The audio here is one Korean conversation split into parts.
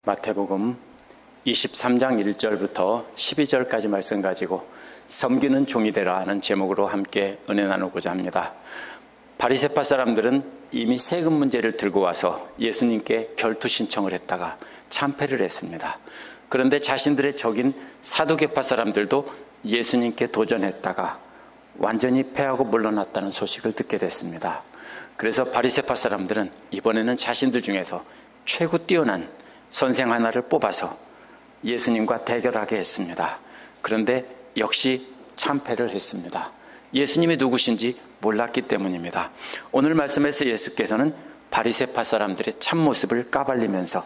마태복음 23장 1절부터 12절까지 말씀 가지고 섬기는 종이 되라 하는 제목으로 함께 은혜 나누고자 합니다. 바리새파 사람들은 이미 세금 문제를 들고 와서 예수님께 결투 신청을 했다가 참패를 했습니다. 그런데 자신들의 적인 사두개파 사람들도 예수님께 도전했다가 완전히 패하고 물러났다는 소식을 듣게 됐습니다. 그래서 바리새파 사람들은 이번에는 자신들 중에서 최고 뛰어난 선생 하나를 뽑아서 예수님과 대결하게 했습니다. 그런데 역시 참패를 했습니다. 예수님이 누구신지 몰랐기 때문입니다. 오늘 말씀에서 예수께서는 바리새파 사람들의 참모습을 까발리면서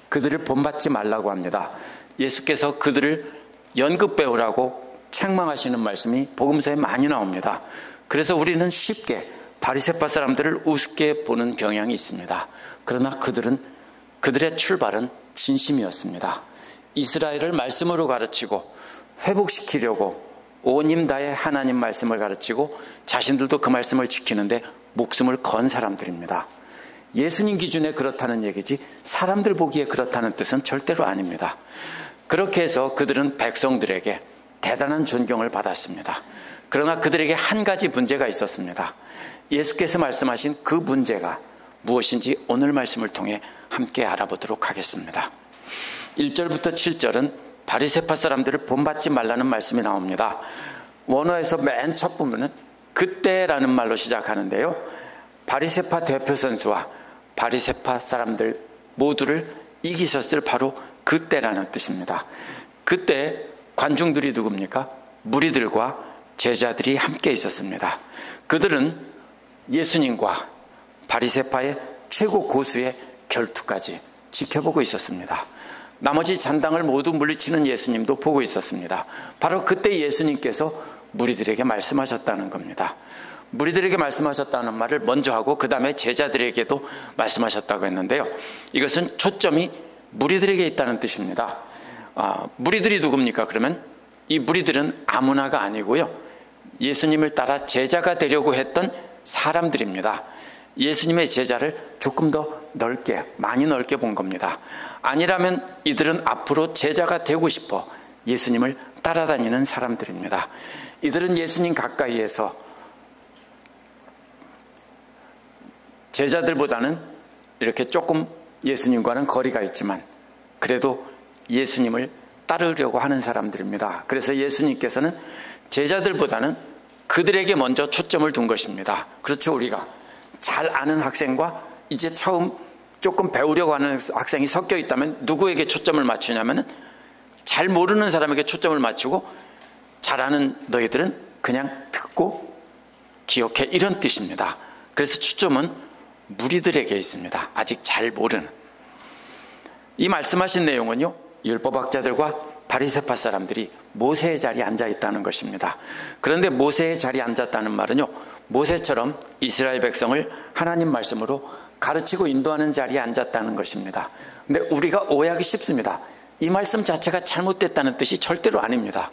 그들을 본받지 말라고 합니다. 예수께서 그들을 연극 배우라고 책망하시는 말씀이 복음서에 많이 나옵니다. 그래서 우리는 쉽게 바리새파 사람들을 우습게 보는 경향이 있습니다. 그러나 그들의 출발은 진심이었습니다. 이스라엘을 말씀으로 가르치고 회복시키려고 온 힘 다해 하나님 말씀을 가르치고 자신들도 그 말씀을 지키는데 목숨을 건 사람들입니다. 예수님 기준에 그렇다는 얘기지 사람들 보기에 그렇다는 뜻은 절대로 아닙니다. 그렇게 해서 그들은 백성들에게 대단한 존경을 받았습니다. 그러나 그들에게 한 가지 문제가 있었습니다. 예수께서 말씀하신 그 문제가 무엇인지 오늘 말씀을 통해 함께 알아보도록 하겠습니다. 1절부터 7절은 바리새파 사람들을 본받지 말라는 말씀이 나옵니다. 원어에서 맨 첫 부분은 그때라는 말로 시작하는데요. 바리새파 대표 선수와 바리새파 사람들 모두를 이기셨을 바로 그때라는 뜻입니다. 그때 관중들이 누굽니까? 무리들과 제자들이 함께 있었습니다. 그들은 예수님과 바리새파의 최고 고수의 결투까지 지켜보고 있었습니다. 나머지 잔당을 모두 물리치는 예수님도 보고 있었습니다. 바로 그때 예수님께서 무리들에게 말씀하셨다는 겁니다. 무리들에게 말씀하셨다는 말을 먼저 하고 그 다음에 제자들에게도 말씀하셨다고 했는데요. 이것은 초점이 무리들에게 있다는 뜻입니다. 무리들이 누굽니까? 그러면 이 무리들은 아무나가 아니고요. 예수님을 따라 제자가 되려고 했던 사람들입니다. 예수님의 제자를 조금 더 많이 넓게 본 겁니다. 아니라면 이들은 앞으로 제자가 되고 싶어 예수님을 따라다니는 사람들입니다. 이들은 예수님 가까이에서 제자들보다는 이렇게 조금 예수님과는 거리가 있지만 그래도 예수님을 따르려고 하는 사람들입니다. 그래서 예수님께서는 제자들보다는 그들에게 먼저 초점을 둔 것입니다. 그렇죠. 우리가 잘 아는 학생과 이제 처음 조금 배우려고 하는 학생이 섞여 있다면 누구에게 초점을 맞추냐면 잘 모르는 사람에게 초점을 맞추고 잘 아는 너희들은 그냥 듣고 기억해, 이런 뜻입니다. 그래서 초점은 무리들에게 있습니다. 아직 잘 모르는. 이 말씀하신 내용은요, 율법학자들과 바리새파 사람들이 모세의 자리에 앉아 있다는 것입니다. 그런데 모세의 자리에 앉았다는 말은요, 모세처럼 이스라엘 백성을 하나님 말씀으로 가르치고 인도하는 자리에 앉았다는 것입니다. 근데 우리가 오해하기 쉽습니다. 이 말씀 자체가 잘못됐다는 뜻이 절대로 아닙니다.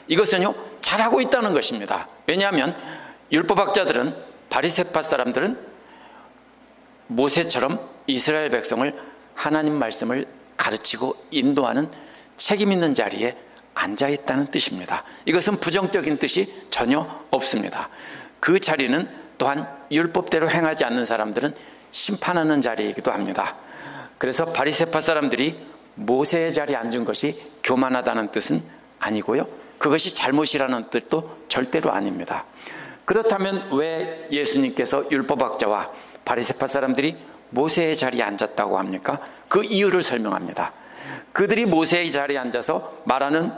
이것은요, 잘하고 있다는 것입니다. 왜냐하면 율법학자들은, 바리새파 사람들은 모세처럼 이스라엘 백성을 하나님 말씀을 가르치고 인도하는 책임 있는 자리에 앉아 있다는 뜻입니다. 이것은 부정적인 뜻이 전혀 없습니다. 그 자리는 또한 율법대로 행하지 않는 사람들은 심판하는 자리이기도 합니다. 그래서 바리새파 사람들이 모세의 자리에 앉은 것이 교만하다는 뜻은 아니고요, 그것이 잘못이라는 뜻도 절대로 아닙니다. 그렇다면 왜 예수님께서 율법학자와 바리새파 사람들이 모세의 자리에 앉았다고 합니까? 그 이유를 설명합니다. 그들이 모세의 자리에 앉아서 말하는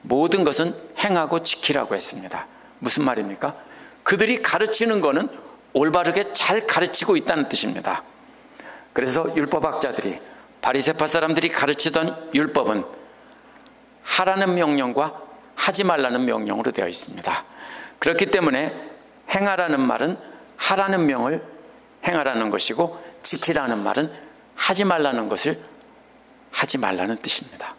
모든 것은 행하고 지키라고 했습니다. 무슨 말입니까? 그들이 가르치는 거는 올바르게 잘 가르치고 있다는 뜻입니다. 그래서 율법학자들이, 바리새파 사람들이 가르치던 율법은 하라는 명령과 하지 말라는 명령으로 되어 있습니다. 그렇기 때문에 행하라는 말은 하라는 명을 행하라는 것이고, 지키라는 말은 하지 말라는 것을 하지 말라는 뜻입니다.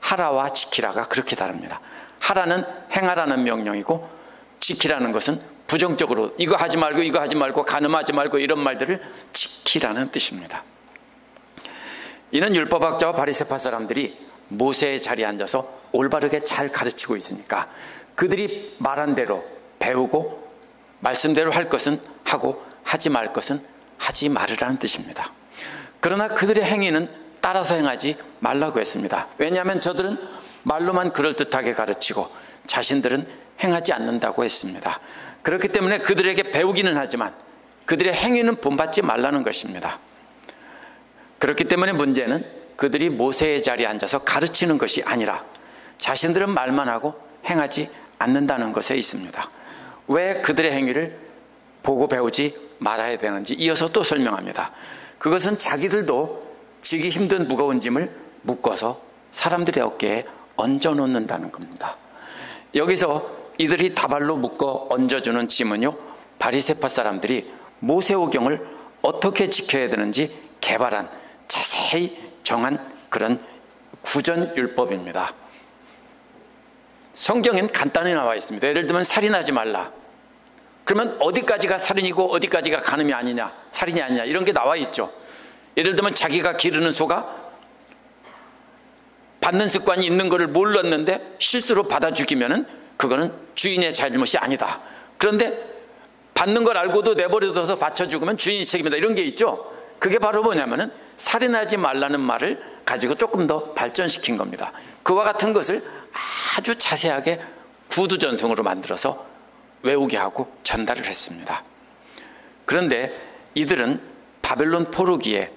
하라와 지키라가 그렇게 다릅니다. 하라는 행하라는 명령이고, 지키라는 것은 부정적으로 이거 하지 말고 이거 하지 말고 가늠하지 말고 이런 말들을 지키라는 뜻입니다. 이는 율법학자와 바리새파 사람들이 모세의 자리에 앉아서 올바르게 잘 가르치고 있으니까 그들이 말한 대로 배우고 말씀대로 할 것은 하고 하지 말 것은 하지 말으라는 뜻입니다. 그러나 그들의 행위는 따라서 행하지 말라고 했습니다. 왜냐하면 저들은 말로만 그럴듯하게 가르치고 자신들은 행하지 않는다고 했습니다. 그렇기 때문에 그들에게 배우기는 하지만 그들의 행위는 본받지 말라는 것입니다. 그렇기 때문에 문제는 그들이 모세의 자리에 앉아서 가르치는 것이 아니라 자신들은 말만 하고 행하지 않는다는 것에 있습니다. 왜 그들의 행위를 보고 배우지 말아야 되는지 이어서 또 설명합니다. 그것은 자기들도 지기 힘든 무거운 짐을 묶어서 사람들의 어깨에 얹어놓는다는 겁니다. 여기서 이들이 다발로 묶어 얹어주는 짐은요, 바리새파 사람들이 모세오경을 어떻게 지켜야 되는지 개발한 자세히 정한 그런 구전율법입니다. 성경엔 간단히 나와 있습니다. 예를 들면 살인하지 말라. 그러면 어디까지가 살인이고 어디까지가 간음이 아니냐, 살인이 아니냐 이런 게 나와 있죠. 예를 들면 자기가 기르는 소가 받는 습관이 있는 것을 몰랐는데 실수로 받아 죽이면은 그거는 주인의 잘못이 아니다. 그런데 받는 걸 알고도 내버려둬서 받쳐 죽으면 주인이 책임이다. 이런 게 있죠. 그게 바로 뭐냐면은 살인하지 말라는 말을 가지고 조금 더 발전시킨 겁니다. 그와 같은 것을 아주 자세하게 구두전송으로 만들어서 외우게 하고 전달을 했습니다. 그런데 이들은 바벨론 포로기에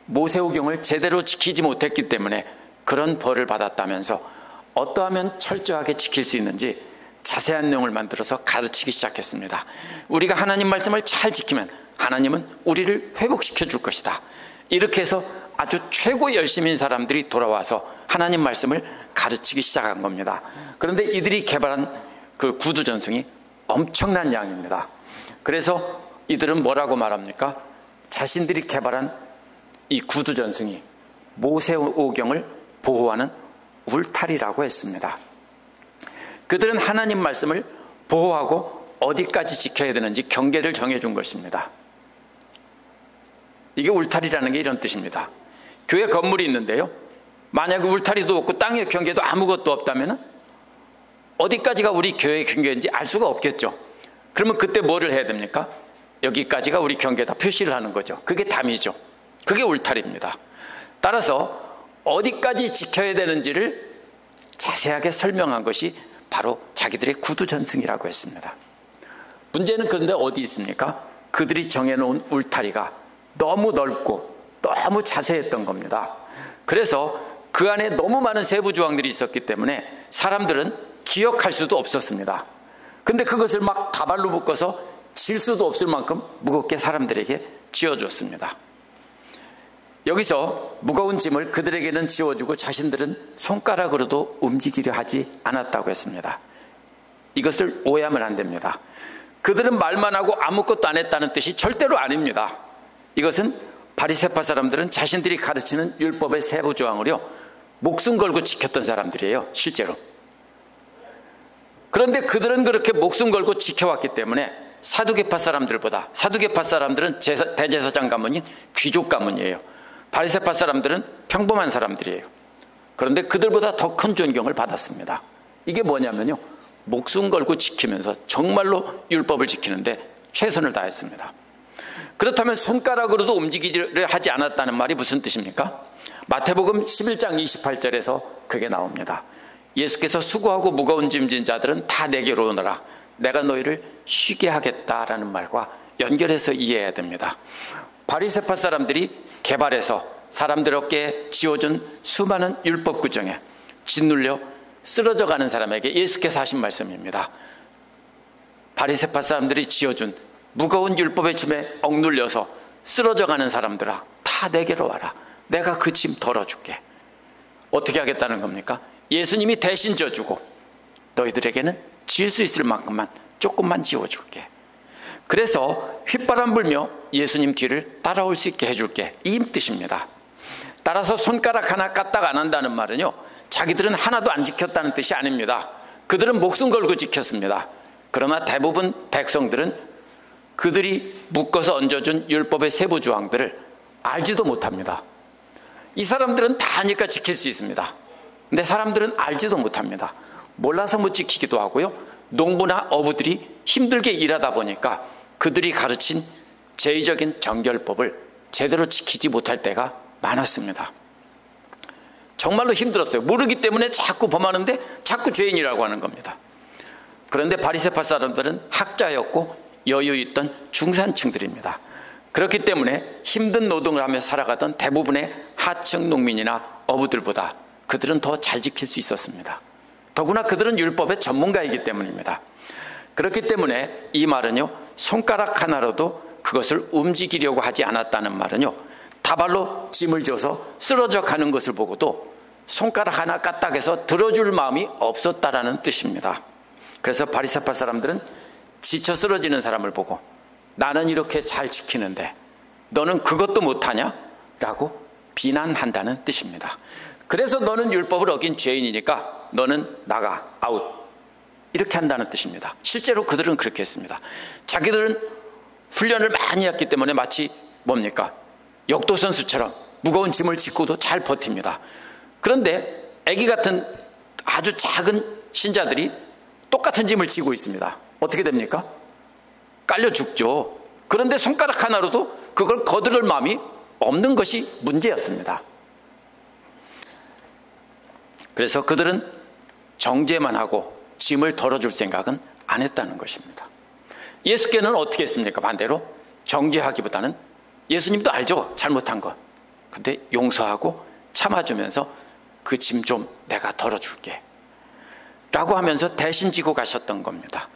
모세오경을 제대로 지키지 못했기 때문에 그런 벌을 받았다면서 어떠하면 철저하게 지킬 수 있는지 자세한 내용을 만들어서 가르치기 시작했습니다. 우리가 하나님 말씀을 잘 지키면 하나님은 우리를 회복시켜 줄 것이다. 이렇게 해서 아주 최고 열심인 사람들이 돌아와서 하나님 말씀을 가르치기 시작한 겁니다. 그런데 이들이 개발한 그 구두전승이 엄청난 양입니다. 그래서 이들은 뭐라고 말합니까? 자신들이 개발한 이 구두전승이 모세오경을 보호하는 울타리라고 했습니다. 그들은 하나님 말씀을 보호하고 어디까지 지켜야 되는지 경계를 정해준 것입니다. 이게 울타리라는 게 이런 뜻입니다. 교회 건물이 있는데요, 만약에 울타리도 없고 땅의 경계도 아무것도 없다면 어디까지가 우리 교회의 경계인지 알 수가 없겠죠. 그러면 그때 뭐를 해야 됩니까? 여기까지가 우리 경계다 표시를 하는 거죠. 그게 담이죠. 그게 울타리입니다. 따라서 어디까지 지켜야 되는지를 자세하게 설명한 것이 바로 자기들의 구두전승이라고 했습니다. 문제는 그런데 어디 있습니까? 그들이 정해놓은 울타리가 너무 넓고 너무 자세했던 겁니다. 그래서 그 안에 너무 많은 세부 조항들이 있었기 때문에 사람들은 기억할 수도 없었습니다. 근데 그것을 막 다발로 묶어서 질 수도 없을 만큼 무겁게 사람들에게 지어줬습니다. 여기서 무거운 짐을 그들에게는 지워주고 자신들은 손가락으로도 움직이려 하지 않았다고 했습니다. 이것을 오해하면 안 됩니다. 그들은 말만 하고 아무것도 안 했다는 뜻이 절대로 아닙니다. 이것은 바리새파 사람들은 자신들이 가르치는 율법의 세부 조항을요, 목숨 걸고 지켰던 사람들이에요, 실제로. 그런데 그들은 그렇게 목숨 걸고 지켜왔기 때문에 사두개파 사람들보다, 사두개파 사람들은 대제사장 가문인 귀족 가문이에요. 바리새파 사람들은 평범한 사람들이에요. 그런데 그들보다 더 큰 존경을 받았습니다. 이게 뭐냐면요, 목숨 걸고 지키면서 정말로 율법을 지키는데 최선을 다했습니다. 그렇다면 손가락으로도 움직이려 하지 않았다는 말이 무슨 뜻입니까? 마태복음 11장 28절에서 그게 나옵니다. 예수께서 수고하고 무거운 짐진 자들은 다 내게로 오너라. 내가 너희를 쉬게 하겠다라는 말과 연결해서 이해해야 됩니다. 바리새파 사람들이 개발해서 사람들 어깨에 지어준 수많은 율법 규정에 짓눌려 쓰러져가는 사람에게 예수께서 하신 말씀입니다. 바리새파 사람들이 지어준 무거운 율법의 짐에 억눌려서 쓰러져가는 사람들아, 다 내게로 와라. 내가 그 짐 덜어줄게. 어떻게 하겠다는 겁니까? 예수님이 대신 져주고 너희들에게는 질 수 있을 만큼만 조금만 지워줄게. 그래서 휘바람 불며 예수님 뒤를 따라올 수 있게 해줄게, 이 뜻입니다. 따라서 손가락 하나 까딱 안 한다는 말은요, 자기들은 하나도 안 지켰다는 뜻이 아닙니다. 그들은 목숨 걸고 지켰습니다. 그러나 대부분 백성들은 그들이 묶어서 얹어준 율법의 세부 조항들을 알지도 못합니다. 이 사람들은 다 아니까 지킬 수 있습니다. 근데 사람들은 알지도 못합니다. 몰라서 못 지키기도 하고요. 농부나 어부들이 힘들게 일하다 보니까 그들이 가르친 제의적인 정결법을 제대로 지키지 못할 때가 많았습니다. 정말로 힘들었어요. 모르기 때문에 자꾸 범하는데 자꾸 죄인이라고 하는 겁니다. 그런데 바리새파 사람들은 학자였고 여유 있던 중산층들입니다. 그렇기 때문에 힘든 노동을 하며 살아가던 대부분의 하층 농민이나 어부들보다 그들은 더 잘 지킬 수 있었습니다. 더구나 그들은 율법의 전문가이기 때문입니다. 그렇기 때문에 이 말은요, 손가락 하나로도 그것을 움직이려고 하지 않았다는 말은요, 다발로 짐을 져서 쓰러져 가는 것을 보고도 손가락 하나 까딱해서 들어줄 마음이 없었다라는 뜻입니다. 그래서 바리새파 사람들은 지쳐 쓰러지는 사람을 보고 나는 이렇게 잘 지키는데 너는 그것도 못하냐? 라고 비난한다는 뜻입니다. 그래서 너는 율법을 어긴 죄인이니까 너는 나가, 아웃, 이렇게 한다는 뜻입니다. 실제로 그들은 그렇게 했습니다. 자기들은 훈련을 많이 했기 때문에 마치 뭡니까? 역도 선수처럼 무거운 짐을 싣고도 잘 버팁니다. 그런데 아기 같은 아주 작은 신자들이 똑같은 짐을 지고 있습니다. 어떻게 됩니까? 깔려 죽죠. 그런데 손가락 하나로도 그걸 거두를 마음이 없는 것이 문제였습니다. 그래서 그들은 정죄만 하고 짐을 덜어줄 생각은 안 했다는 것입니다. 예수께는 어떻게 했습니까? 반대로 정죄하기보다는 예수님도 알죠, 잘못한 것. 근데 용서하고 참아주면서 그 짐 좀 내가 덜어줄게 라고 하면서 대신 지고 가셨던 겁니다.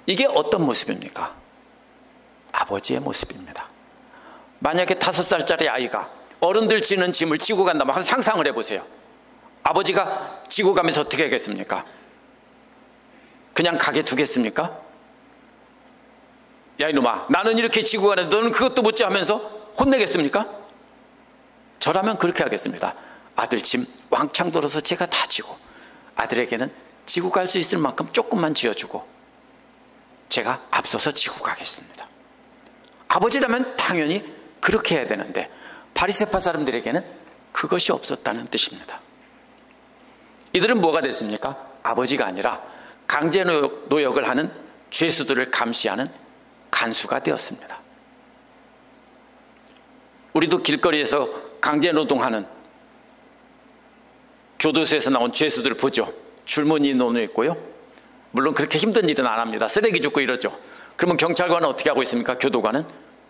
이게 어떤 모습입니까? 아버지의 모습입니다. 만약에 5살짜리 아이가 어른들 지는 짐을 지고 간다면 한번 상상을 해보세요. 아버지가 지고 가면서 어떻게 하겠습니까? 그냥 가게 두겠습니까? 야 이놈아, 나는 이렇게 지고 가는데 너는 그것도 못지 하면서 혼내겠습니까? 저라면 그렇게 하겠습니다. 아들 짐 왕창 들어서 제가 다 지고 아들에게는 지고 갈 수 있을 만큼 조금만 지어주고 제가 앞서서 지고 가겠습니다. 아버지라면 당연히 그렇게 해야 되는데 바리새파 사람들에게는 그것이 없었다는 뜻입니다. 이들은 뭐가 됐습니까? 아버지가 아니라 강제 노역을 하는 죄수들을 감시하는 간수가 되었습니다. 우리도 길거리에서 강제 노동하는 교도소에서 나온 죄수들을 보죠. 줄무늬 놓여 있고요. 물론 그렇게 힘든 일은 안 합니다. 쓰레기 줍고 이러죠. 그러면 경찰관은 어떻게 하고 있습니까? 교도관은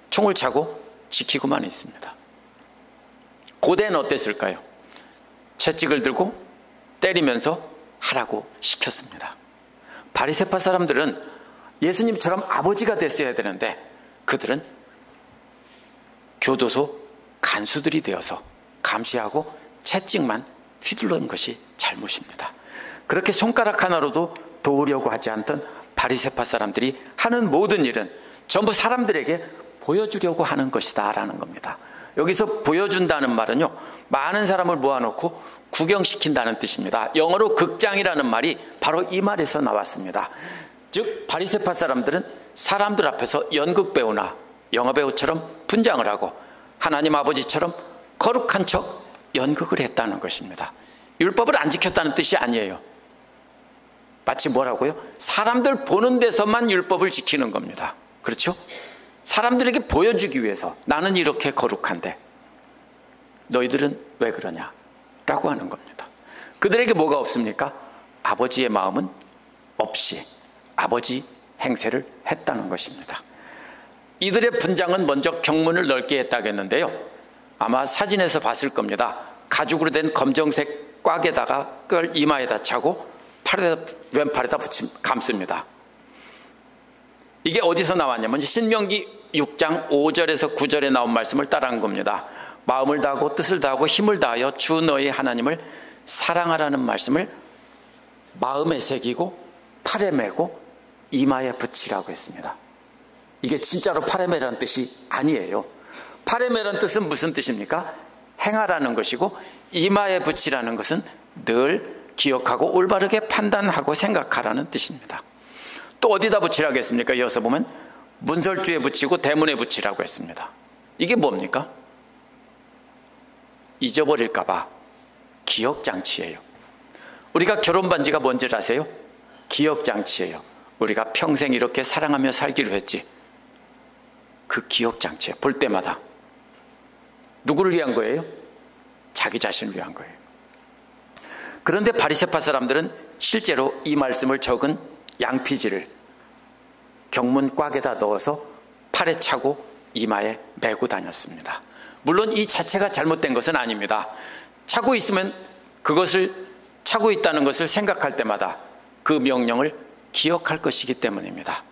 총을 차고 지키고만 있습니다. 고대는 어땠을까요? 채찍을 들고 때리면서 하라고 시켰습니다. 바리새파 사람들은 예수님처럼 아버지가 됐어야 되는데 그들은 교도소 간수들이 되어서 감시하고 채찍만 휘둘러는 것이 잘못입니다. 그렇게 손가락 하나로도 도우려고 하지 않던 바리새파 사람들이 하는 모든 일은 전부 사람들에게 보여주려고 하는 것이다 라는 겁니다. 여기서 보여준다는 말은요, 많은 사람을 모아놓고 구경시킨다는 뜻입니다. 영어로 극장이라는 말이 바로 이 말에서 나왔습니다. 즉 바리새파 사람들은 사람들 앞에서 연극배우나 영화배우처럼 분장을 하고 하나님 아버지처럼 거룩한 척 연극을 했다는 것입니다. 율법을 안 지켰다는 뜻이 아니에요. 마치 뭐라고요? 사람들 보는 데서만 율법을 지키는 겁니다. 그렇죠? 사람들에게 보여주기 위해서 나는 이렇게 거룩한데 너희들은 왜 그러냐 라고 하는 겁니다. 그들에게 뭐가 없습니까? 아버지의 마음은 없이 아버지 행세를 했다는 것입니다. 이들의 분장은 먼저 경문을 넓게 했다겠는데요, 아마 사진에서 봤을 겁니다. 가죽으로 된 검정색 꽉에다가 그걸 이마에다 차고 왼팔에다 감습니다. 이게 어디서 나왔냐면 신명기 6장 5절에서 9절에 나온 말씀을 따라한 겁니다. 마음을 다하고 뜻을 다하고 힘을 다하여 주 너의 하나님을 사랑하라는 말씀을 마음에 새기고 팔에 메고 이마에 붙이라고 했습니다. 이게 진짜로 팔에 메라는 뜻이 아니에요. 팔에 메라는 뜻은 무슨 뜻입니까? 행하라는 것이고 이마에 붙이라는 것은 늘 기억하고 올바르게 판단하고 생각하라는 뜻입니다. 또 어디다 붙이라고 했습니까? 이어서 보면 문설주에 붙이고 대문에 붙이라고 했습니다. 이게 뭡니까? 잊어버릴까 봐 기억장치예요. 우리가 결혼 반지가 뭔지 아세요? 기억장치예요. 우리가 평생 이렇게 사랑하며 살기로 했지. 그 기억장치예요. 볼 때마다. 누구를 위한 거예요? 자기 자신을 위한 거예요. 그런데 바리새파 사람들은 실제로 이 말씀을 적은 양피지를 경문 꽉에다 넣어서 팔에 차고 이마에 메고 다녔습니다. 물론 이 자체가 잘못된 것은 아닙니다. 차고 있으면 그것을 차고 있다는 것을 생각할 때마다 그 명령을 기억할 것이기 때문입니다.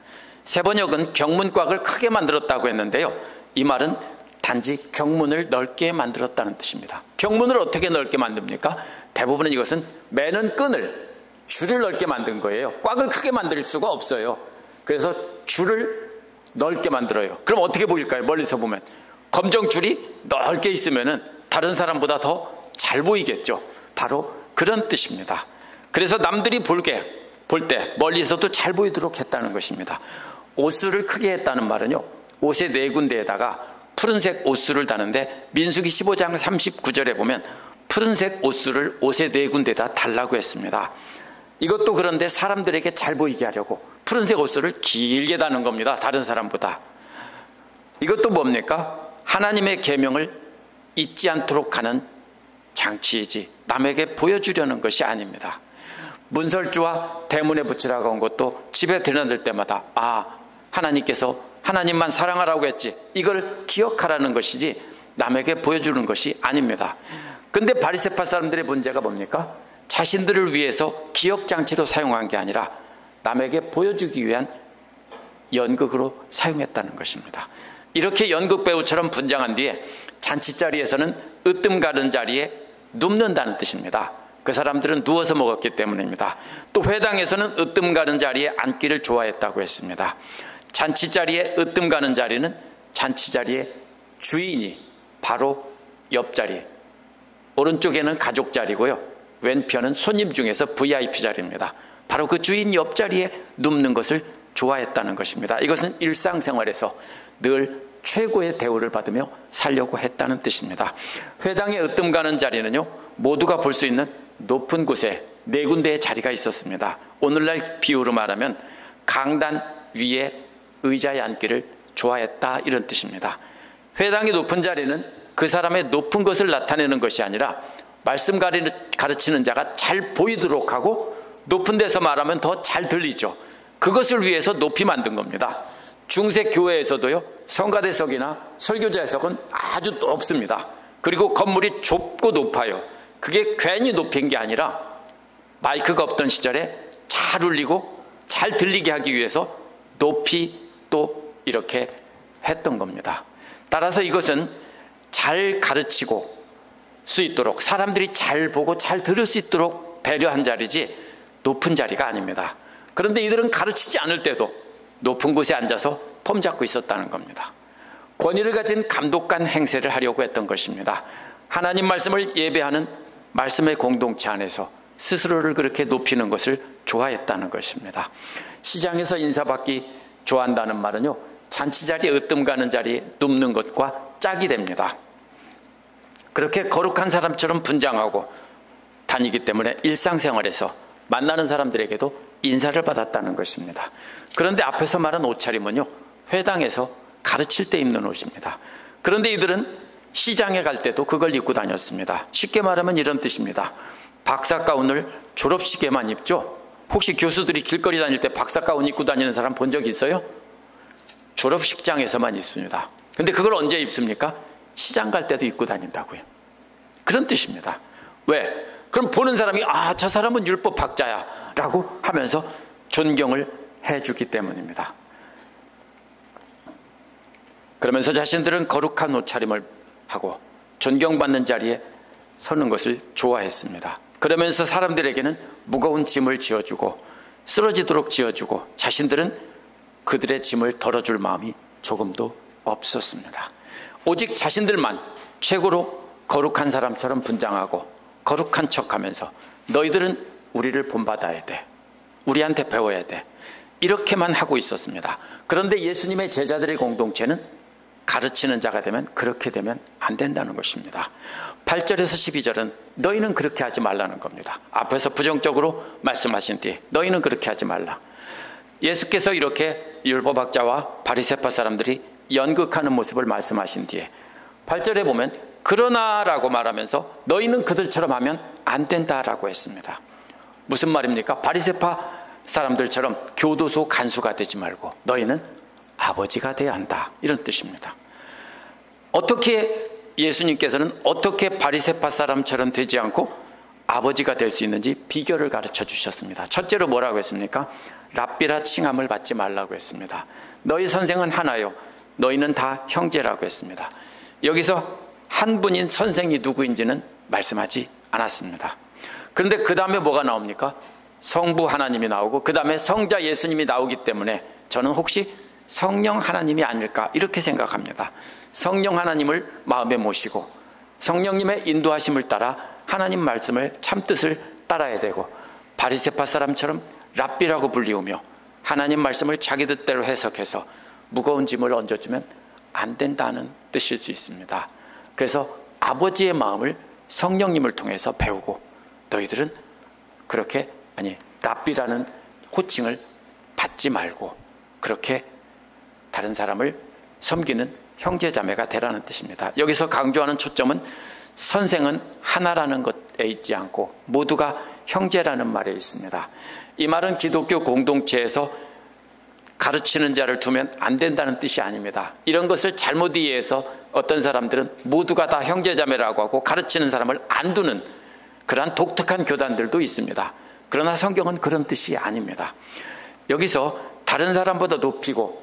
세번역은 경문곽을 크게 만들었다고 했는데요, 이 말은 단지 경문을 넓게 만들었다는 뜻입니다. 경문을 어떻게 넓게 만듭니까? 대부분은 이것은 매는 끈을, 줄을 넓게 만든 거예요. 꽉을 크게 만들 수가 없어요. 그래서 줄을 넓게 만들어요. 그럼 어떻게 보일까요? 멀리서 보면 검정줄이 넓게 있으면 다른 사람보다 더 잘 보이겠죠. 바로 그런 뜻입니다. 그래서 남들이 볼 때 멀리서도 잘 보이도록 했다는 것입니다. 옷수를 크게 했다는 말은요, 옷의 네 군데에다가 푸른색 옷수를 다는데 민수기 15장 39절에 보면 푸른색 옷수를 옷의 네 군데다 달라고 했습니다. 이것도 그런데 사람들에게 잘 보이게 하려고 푸른색 옷수를 길게 다는 겁니다. 다른 사람보다. 이것도 뭡니까? 하나님의 계명을 잊지 않도록 하는 장치이지 남에게 보여주려는 것이 아닙니다. 문설주와 대문에 붙이라고 한 것도 집에 드나들 때마다 하나님께서 하나님만 사랑하라고 했지, 이걸 기억하라는 것이지 남에게 보여주는 것이 아닙니다. 근데 바리새파 사람들의 문제가 뭡니까? 자신들을 위해서 기억장치로 사용한 게 아니라 남에게 보여주기 위한 연극으로 사용했다는 것입니다. 이렇게 연극 배우처럼 분장한 뒤에 잔치자리에서는 으뜸 가른 자리에 눕는다는 뜻입니다. 그 사람들은 누워서 먹었기 때문입니다. 또 회당에서는 으뜸 가는 자리에 앉기를 좋아했다고 했습니다. 잔치자리에 으뜸 가는 자리는 잔치자리의 주인이 바로 옆자리, 오른쪽에는 가족 자리고요, 왼편은 손님 중에서 VIP 자리입니다. 바로 그 주인 옆자리에 눕는 것을 좋아했다는 것입니다. 이것은 일상생활에서 늘 최고의 대우를 받으며 살려고 했다는 뜻입니다. 회당에 으뜸 가는 자리는요, 모두가 볼 수 있는 높은 곳에 네 군데의 자리가 있었습니다. 오늘날 비유로 말하면 강단 위에 의자에 앉기를 좋아했다, 이런 뜻입니다. 회당의 높은 자리는 그 사람의 높은 것을 나타내는 것이 아니라 말씀 가르치는 자가 잘 보이도록 하고 높은 데서 말하면 더 잘 들리죠. 그것을 위해서 높이 만든 겁니다. 중세 교회에서도요, 성가대석이나 설교자석은 아주 높습니다. 그리고 건물이 좁고 높아요. 그게 괜히 높인 게 아니라 마이크가 없던 시절에 잘 울리고 잘 들리게 하기 위해서 높이 또 이렇게 했던 겁니다. 따라서 이것은 잘 가르치고 수 있도록, 사람들이 잘 보고 잘 들을 수 있도록 배려한 자리지 높은 자리가 아닙니다. 그런데 이들은 가르치지 않을 때도 높은 곳에 앉아서 폼 잡고 있었다는 겁니다. 권위를 가진 감독관 행세를 하려고 했던 것입니다. 하나님 말씀을 예배하는 말씀의 공동체 안에서 스스로를 그렇게 높이는 것을 좋아했다는 것입니다. 시장에서 인사받기 좋아한다는 말은요, 잔치자리에 으뜸 가는 자리에 눕는 것과 짝이 됩니다. 그렇게 거룩한 사람처럼 분장하고 다니기 때문에 일상생활에서 만나는 사람들에게도 인사를 받았다는 것입니다. 그런데 앞에서 말한 옷차림은요, 회당에서 가르칠 때 입는 옷입니다. 그런데 이들은 시장에 갈 때도 그걸 입고 다녔습니다. 쉽게 말하면 이런 뜻입니다. 박사가운을 졸업식에만 입죠. 혹시 교수들이 길거리 다닐 때 박사가운 입고 다니는 사람 본 적 있어요? 졸업식장에서만 입습니다. 근데 그걸 언제 입습니까? 시장 갈 때도 입고 다닌다고요. 그런 뜻입니다. 왜? 그럼 보는 사람이 저 사람은 율법학자야 라고 하면서 존경을 해주기 때문입니다. 그러면서 자신들은 거룩한 옷차림을 하고 존경받는 자리에 서는 것을 좋아했습니다. 그러면서 사람들에게는 무거운 짐을 지어주고 쓰러지도록 지어주고 자신들은 그들의 짐을 덜어줄 마음이 조금도 없었습니다. 오직 자신들만 최고로 거룩한 사람처럼 분장하고 거룩한 척하면서 너희들은 우리를 본받아야 돼, 우리한테 배워야 돼, 이렇게만 하고 있었습니다. 그런데 예수님의 제자들의 공동체는 가르치는 자가 되면 그렇게 되면 안 된다는 것입니다. 8절에서 12절은 너희는 그렇게 하지 말라는 겁니다. 앞에서 부정적으로 말씀하신 뒤에 너희는 그렇게 하지 말라. 예수께서 이렇게 율법학자와 바리새파 사람들이 연극하는 모습을 말씀하신 뒤에 8절에 보면 그러나 라고 말하면서 너희는 그들처럼 하면 안 된다라고 했습니다. 무슨 말입니까? 바리새파 사람들처럼 교도소 간수가 되지 말고 너희는 아버지가 돼야 한다, 이런 뜻입니다. 어떻게 예수님께서는 어떻게 바리새파 사람처럼 되지 않고 아버지가 될 수 있는지 비결을 가르쳐 주셨습니다. 첫째로 뭐라고 했습니까? 랍비라 칭함을 받지 말라고 했습니다. 너희 선생은 하나요, 너희는 다 형제라고 했습니다. 여기서 한 분인 선생이 누구인지는 말씀하지 않았습니다. 그런데 그 다음에 뭐가 나옵니까? 성부 하나님이 나오고 그 다음에 성자 예수님이 나오기 때문에 저는 혹시 성령 하나님이 아닐까 이렇게 생각합니다. 성령 하나님을 마음에 모시고 성령님의 인도하심을 따라 하나님 말씀을 참뜻을 따라야 되고 바리새파 사람처럼 랍비라고 불리우며 하나님 말씀을 자기 뜻대로 해석해서 무거운 짐을 얹어주면 안 된다는 뜻일 수 있습니다. 그래서 아버지의 마음을 성령님을 통해서 배우고 너희들은 그렇게 랍비라는 호칭을 받지 말고 그렇게 다른 사람을 섬기는 형제자매가 되라는 뜻입니다. 여기서 강조하는 초점은 선생은 하나라는 것에 있지 않고 모두가 형제라는 말에 있습니다. 이 말은 기독교 공동체에서 가르치는 자를 두면 안 된다는 뜻이 아닙니다. 이런 것을 잘못 이해해서 어떤 사람들은 모두가 다 형제자매라고 하고 가르치는 사람을 안 두는 그러한 독특한 교단들도 있습니다. 그러나 성경은 그런 뜻이 아닙니다. 여기서 다른 사람보다 높이고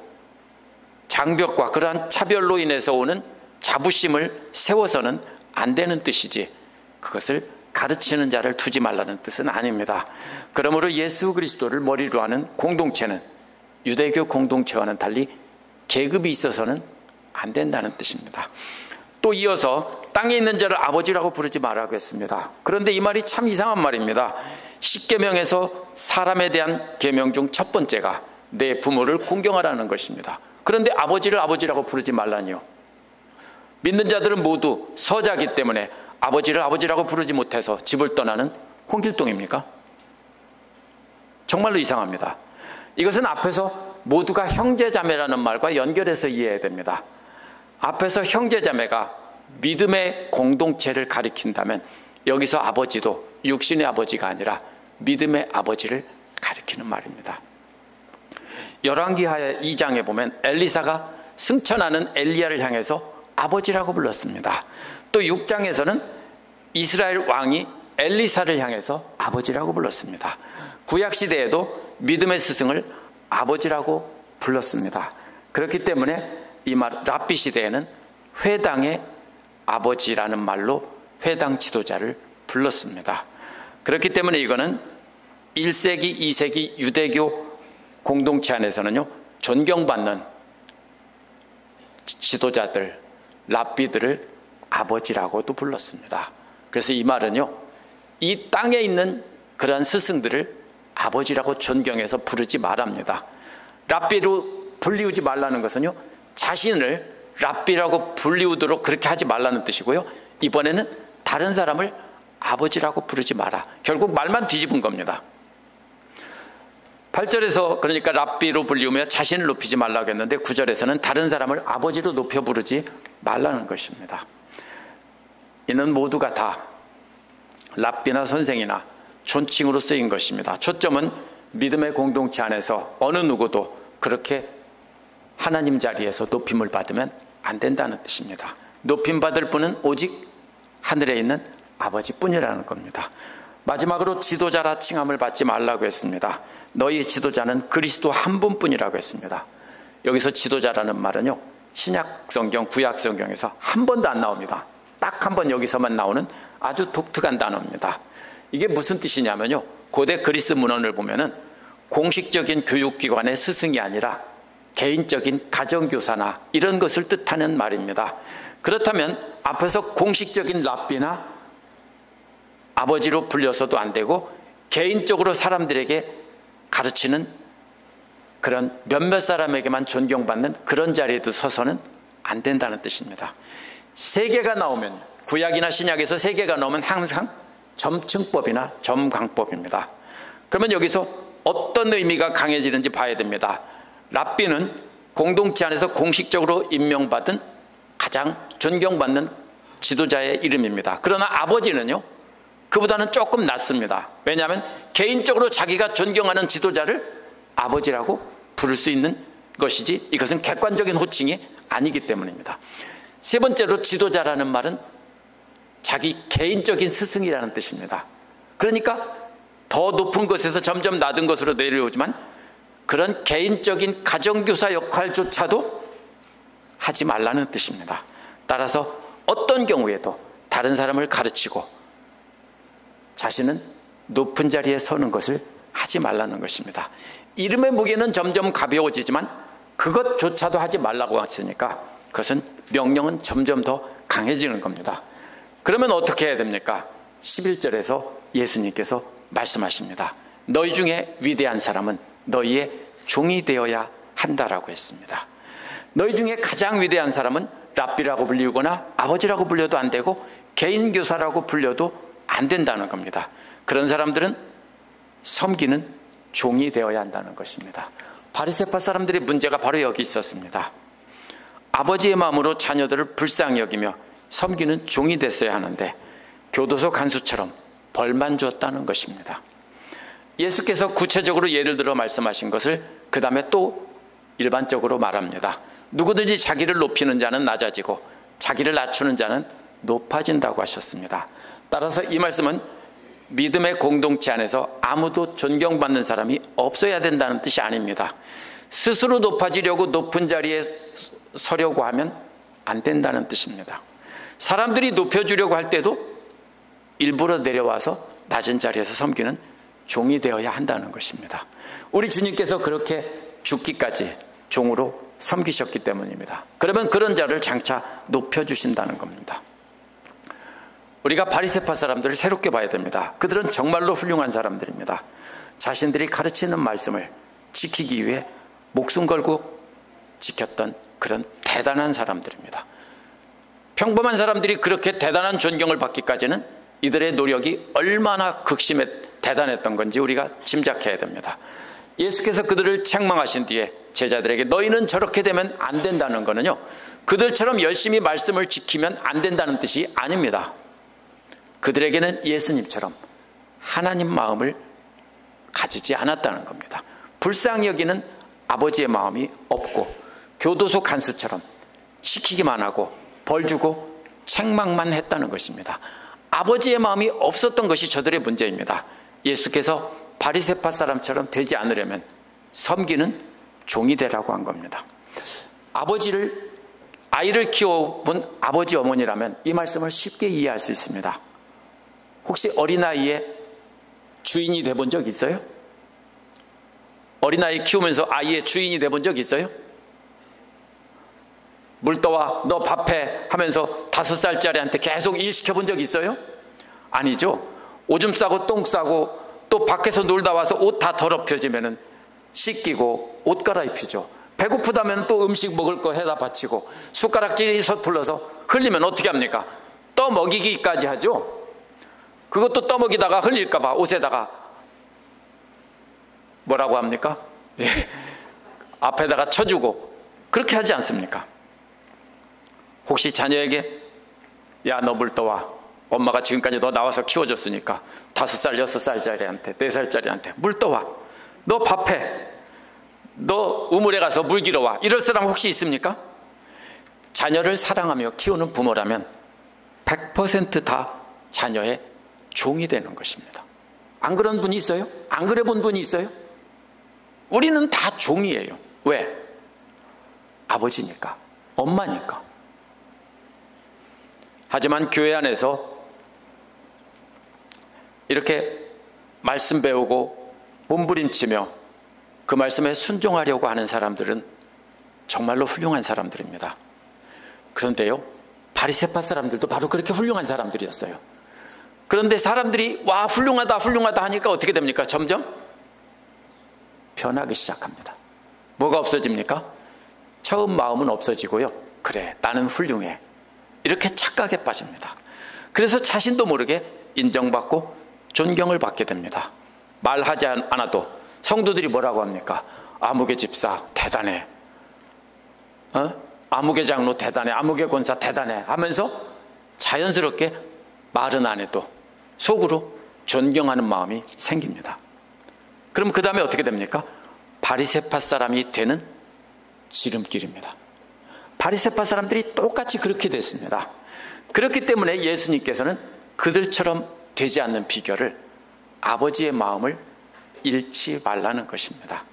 장벽과 그러한 차별로 인해서 오는 자부심을 세워서는 안 되는 뜻이지 그것을 가르치는 자를 두지 말라는 뜻은 아닙니다. 그러므로 예수 그리스도를 머리로 하는 공동체는 유대교 공동체와는 달리 계급이 있어서는 안 된다는 뜻입니다. 또 이어서 땅에 있는 자를 아버지라고 부르지 말라고 했습니다. 그런데 이 말이 참 이상한 말입니다. 십계명에서 사람에 대한 계명 중 첫 번째가 내 부모를 공경하라는 것입니다. 그런데 아버지를 아버지라고 부르지 말라니요. 믿는 자들은 모두 서자기 때문에 아버지를 아버지라고 부르지 못해서 집을 떠나는 홍길동입니까? 정말로 이상합니다. 이것은 앞에서 모두가 형제자매라는 말과 연결해서 이해해야 됩니다. 앞에서 형제자매가 믿음의 공동체를 가리킨다면 여기서 아버지도 육신의 아버지가 아니라 믿음의 아버지를 가리키는 말입니다. 열왕기하 2장에 보면 엘리사가 승천하는 엘리야를 향해서 아버지라고 불렀습니다. 또 6장에서는 이스라엘 왕이 엘리사를 향해서 아버지라고 불렀습니다. 구약시대에도 믿음의 스승을 아버지라고 불렀습니다. 그렇기 때문에 이 말 랍비 시대에는 회당의 아버지라는 말로 회당 지도자를 불렀습니다. 그렇기 때문에 이거는 1세기, 2세기 유대교 공동체 안에서는요, 존경받는 지도자들, 랍비들을 아버지라고도 불렀습니다. 그래서 이 말은요, 이 땅에 있는 그러한 스승들을 아버지라고 존경해서 부르지 말합니다. 랍비로 불리우지 말라는 것은요, 자신을 랍비라고 불리우도록 그렇게 하지 말라는 뜻이고요, 이번에는 다른 사람을 아버지라고 부르지 마라. 결국 말만 뒤집은 겁니다. 8절에서 그러니까 랍비로 불리우며 자신을 높이지 말라고 했는데 9절에서는 다른 사람을 아버지로 높여 부르지 말라는 것입니다. 이는 모두가 다 랍비나 선생이나 존칭으로 쓰인 것입니다. 초점은 믿음의 공동체 안에서 어느 누구도 그렇게 하나님 자리에서 높임을 받으면 안 된다는 뜻입니다. 높임받을 분은 오직 하늘에 있는 아버지뿐이라는 겁니다. 마지막으로 지도자라 칭함을 받지 말라고 했습니다. 너희 지도자는 그리스도 한 분뿐이라고 했습니다. 여기서 지도자라는 말은요, 신약 성경, 구약 성경에서 한 번도 안 나옵니다. 딱 한 번 여기서만 나오는 아주 독특한 단어입니다. 이게 무슨 뜻이냐면요, 고대 그리스 문헌을 보면은 공식적인 교육기관의 스승이 아니라 개인적인 가정교사나 이런 것을 뜻하는 말입니다. 그렇다면 앞에서 공식적인 랍비나 아버지로 불려서도 안 되고 개인적으로 사람들에게 가르치는 그런 몇몇 사람에게만 존경받는 그런 자리에도 서서는 안 된다는 뜻입니다. 세 개가 나오면, 구약이나 신약에서 세 개가 나오면 항상 점층법이나 점광법입니다. 그러면 여기서 어떤 의미가 강해지는지 봐야 됩니다. 랍비는 공동체 안에서 공식적으로 임명받은 가장 존경받는 지도자의 이름입니다. 그러나 아버지는요, 그보다는 조금 낫습니다. 왜냐하면 개인적으로 자기가 존경하는 지도자를 아버지라고 부를 수 있는 것이지 이것은 객관적인 호칭이 아니기 때문입니다. 세 번째로 지도자라는 말은 자기 개인적인 스승이라는 뜻입니다. 그러니까 더 높은 곳에서 점점 낮은 곳으로 내려오지만 그런 개인적인 가정교사 역할조차도 하지 말라는 뜻입니다. 따라서 어떤 경우에도 다른 사람을 가르치고 자신은 높은 자리에 서는 것을 하지 말라는 것입니다. 이름의 무게는 점점 가벼워지지만 그것조차도 하지 말라고 했으니까 그것은 명령은 점점 더 강해지는 겁니다. 그러면 어떻게 해야 됩니까? 11절에서 예수님께서 말씀하십니다. 너희 중에 위대한 사람은 너희의 종이 되어야 한다라고 했습니다. 너희 중에 가장 위대한 사람은 랍비라고 불리거나 아버지라고 불려도 안 되고 개인 교사라고 불려도 안 된다는 겁니다. 그런 사람들은 섬기는 종이 되어야 한다는 것입니다. 바리새파 사람들의 문제가 바로 여기 있었습니다. 아버지의 마음으로 자녀들을 불쌍히 여기며 섬기는 종이 됐어야 하는데 교도소 간수처럼 벌만 줬다는 것입니다. 예수께서 구체적으로 예를 들어 말씀하신 것을 그 다음에 또 일반적으로 말합니다. 누구든지 자기를 높이는 자는 낮아지고 자기를 낮추는 자는 높아진다고 하셨습니다. 따라서 이 말씀은 믿음의 공동체 안에서 아무도 존경받는 사람이 없어야 된다는 뜻이 아닙니다. 스스로 높아지려고 높은 자리에 서려고 하면 안 된다는 뜻입니다. 사람들이 높여주려고 할 때도 일부러 내려와서 낮은 자리에서 섬기는 종이 되어야 한다는 것입니다. 우리 주님께서 그렇게 죽기까지 종으로 섬기셨기 때문입니다. 그러면 그런 자를 장차 높여주신다는 겁니다. 우리가 바리새파 사람들을 새롭게 봐야 됩니다. 그들은 정말로 훌륭한 사람들입니다. 자신들이 가르치는 말씀을 지키기 위해 목숨 걸고 지켰던 그런 대단한 사람들입니다. 평범한 사람들이 그렇게 대단한 존경을 받기까지는 이들의 노력이 얼마나 극심해 대단했던 건지 우리가 짐작해야 됩니다. 예수께서 그들을 책망하신 뒤에 제자들에게 너희는 저렇게 되면 안 된다는 거는요, 그들처럼 열심히 말씀을 지키면 안 된다는 뜻이 아닙니다. 그들에게는 예수님처럼 하나님 마음을 가지지 않았다는 겁니다. 불쌍히 여기는 아버지의 마음이 없고 교도소 간수처럼 시키기만 하고 벌 주고 책망만 했다는 것입니다. 아버지의 마음이 없었던 것이 저들의 문제입니다. 예수께서 바리새파 사람처럼 되지 않으려면 섬기는 종이 되라고 한 겁니다. 아이를 키워본 아버지 어머니라면 이 말씀을 쉽게 이해할 수 있습니다. 혹시 어린아이의 주인이 돼본 적 있어요? 어린아이 키우면서 아이의 주인이 돼본 적 있어요? 물 떠와, 너 밥해 하면서 5살짜리한테 계속 일 시켜본 적 있어요? 아니죠. 오줌 싸고 똥 싸고 또 밖에서 놀다 와서 옷 다 더럽혀지면은 씻기고 옷 갈아입히죠. 배고프다면 또 음식 먹을 거 해다 바치고 숟가락질이 서툴러서 흘리면 어떻게 합니까? 떠먹이기까지 하죠. 그것도 떠먹이다가 흘릴까봐 옷에다가 뭐라고 합니까? 앞에다가 쳐주고 그렇게 하지 않습니까? 혹시 자녀에게 야, 너 물 떠와. 엄마가 지금까지 너 나와서 키워줬으니까 5살, 6살짜리한테, 4살짜리한테 물 떠와. 너 밥해. 너 우물에 가서 물 길어와. 이럴 사람 혹시 있습니까? 자녀를 사랑하며 키우는 부모라면 100% 다 자녀의 종이 되는 것입니다. 안 그런 분이 있어요? 안 그래 본 분이 있어요? 우리는 다 종이에요. 왜? 아버지니까, 엄마니까. 하지만 교회 안에서 이렇게 말씀 배우고 몸부림치며 그 말씀에 순종하려고 하는 사람들은 정말로 훌륭한 사람들입니다. 그런데요, 바리새파 사람들도 바로 그렇게 훌륭한 사람들이었어요. 그런데 사람들이 와 훌륭하다 훌륭하다 하니까 어떻게 됩니까? 점점 변하기 시작합니다. 뭐가 없어집니까? 처음 마음은 없어지고요, 그래, 나는 훌륭해, 이렇게 착각에 빠집니다. 그래서 자신도 모르게 인정받고 존경을 받게 됩니다. 말하지 않아도 성도들이 뭐라고 합니까? 아무개 집사 대단해, 아무개 장로 대단해, 아무개 권사 대단해 하면서 자연스럽게 말은 안 해도 속으로 존경하는 마음이 생깁니다. 그럼 그 다음에 어떻게 됩니까? 바리새파 사람이 되는 지름길입니다. 바리새파 사람들이 똑같이 그렇게 됐습니다. 그렇기 때문에 예수님께서는 그들처럼 되지 않는 비결을 아버지의 마음을 잃지 말라는 것입니다.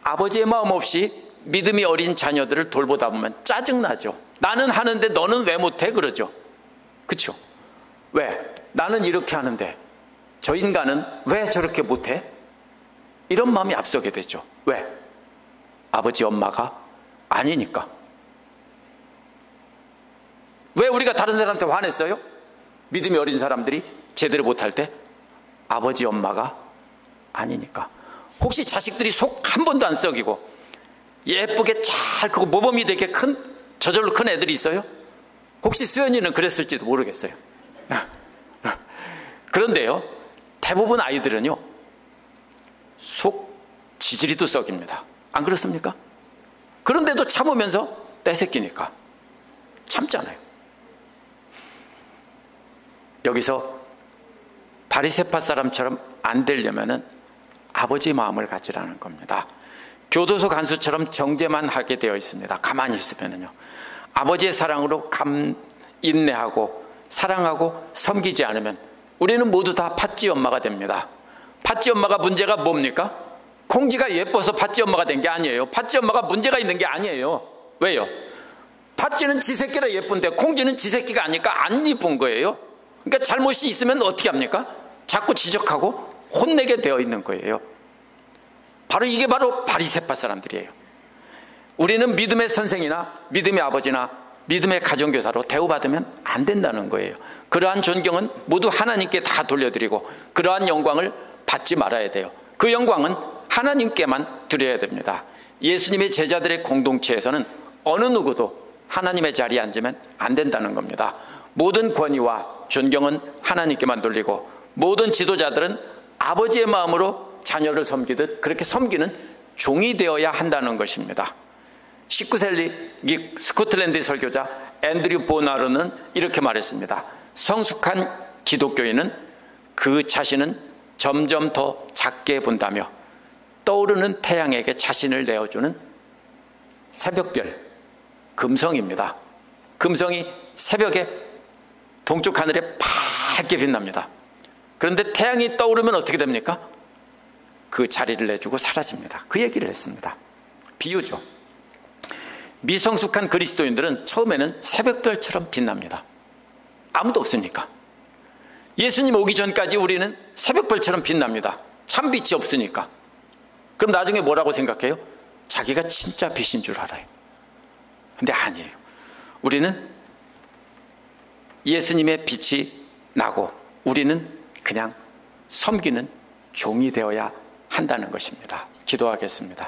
아버지의 마음 없이 믿음이 어린 자녀들을 돌보다 보면 짜증나죠. 나는 하는데 너는 왜 못해? 그러죠. 그렇죠? 왜? 나는 이렇게 하는데 저 인간은 왜 저렇게 못해? 이런 마음이 앞서게 되죠. 왜? 아버지 엄마가 아니니까. 왜 우리가 다른 사람한테 화냈어요? 믿음이 어린 사람들이 제대로 못할 때 아버지 엄마가 아니니까. 혹시 자식들이 속 한 번도 안 썩이고 예쁘게 잘 크고 모범이 되게 큰, 저절로 큰 애들이 있어요? 혹시 수연이는 그랬을지도 모르겠어요. 그런데요, 대부분 아이들은요 속 지지리도 썩입니다. 안 그렇습니까? 그런데도 참으면서 떼새끼니까 참잖아요. 여기서 바리새파 사람처럼 안 되려면은 아버지 마음을 가지라는 겁니다. 교도소 간수처럼 정죄만 하게 되어 있습니다. 가만히 있으면은요, 아버지의 사랑으로 인내하고 사랑하고 섬기지 않으면 우리는 모두 다 팥쥐 엄마가 됩니다. 팥쥐 엄마가 문제가 뭡니까? 콩쥐가 예뻐서 팥쥐 엄마가 된 게 아니에요. 팥쥐 엄마가 문제가 있는 게 아니에요. 왜요? 팥쥐는 지 새끼라 예쁜데 콩쥐는 지 새끼가 아니까 안 예쁜 거예요. 그러니까 잘못이 있으면 어떻게 합니까? 자꾸 지적하고 혼내게 되어 있는 거예요. 이게 바로 바리새파 사람들이에요. 우리는 믿음의 선생이나 믿음의 아버지나 믿음의 가정교사로 대우받으면 안 된다는 거예요. 그러한 존경은 모두 하나님께 다 돌려드리고 그러한 영광을 받지 말아야 돼요. 그 영광은 하나님께만 드려야 됩니다. 예수님의 제자들의 공동체에서는 어느 누구도 하나님의 자리에 앉으면 안 된다는 겁니다. 모든 권위와 존경은 하나님께만 돌리고 모든 지도자들은 아버지의 마음으로 자녀를 섬기듯 그렇게 섬기는 종이 되어야 한다는 것입니다. 19세기 스코틀랜드 설교자 앤드류 보나르는 이렇게 말했습니다. 성숙한 기독교인은 그 자신은 점점 더 작게 본다며 떠오르는 태양에게 자신을 내어주는 새벽별, 금성입니다. 금성이 새벽에 동쪽 하늘에 밝게 빛납니다. 그런데 태양이 떠오르면 어떻게 됩니까? 그 자리를 내주고 사라집니다. 그 얘기를 했습니다. 비유죠. 미성숙한 그리스도인들은 처음에는 새벽별처럼 빛납니다. 아무도 없으니까. 예수님 오기 전까지 우리는 새벽별처럼 빛납니다. 참 빛이 없으니까. 그럼 나중에 뭐라고 생각해요? 자기가 진짜 빛인 줄 알아요. 근데 아니에요. 우리는 예수님의 빛이 나고 우리는 그냥 섬기는 종이 되어야 한다는 것입니다. 기도하겠습니다.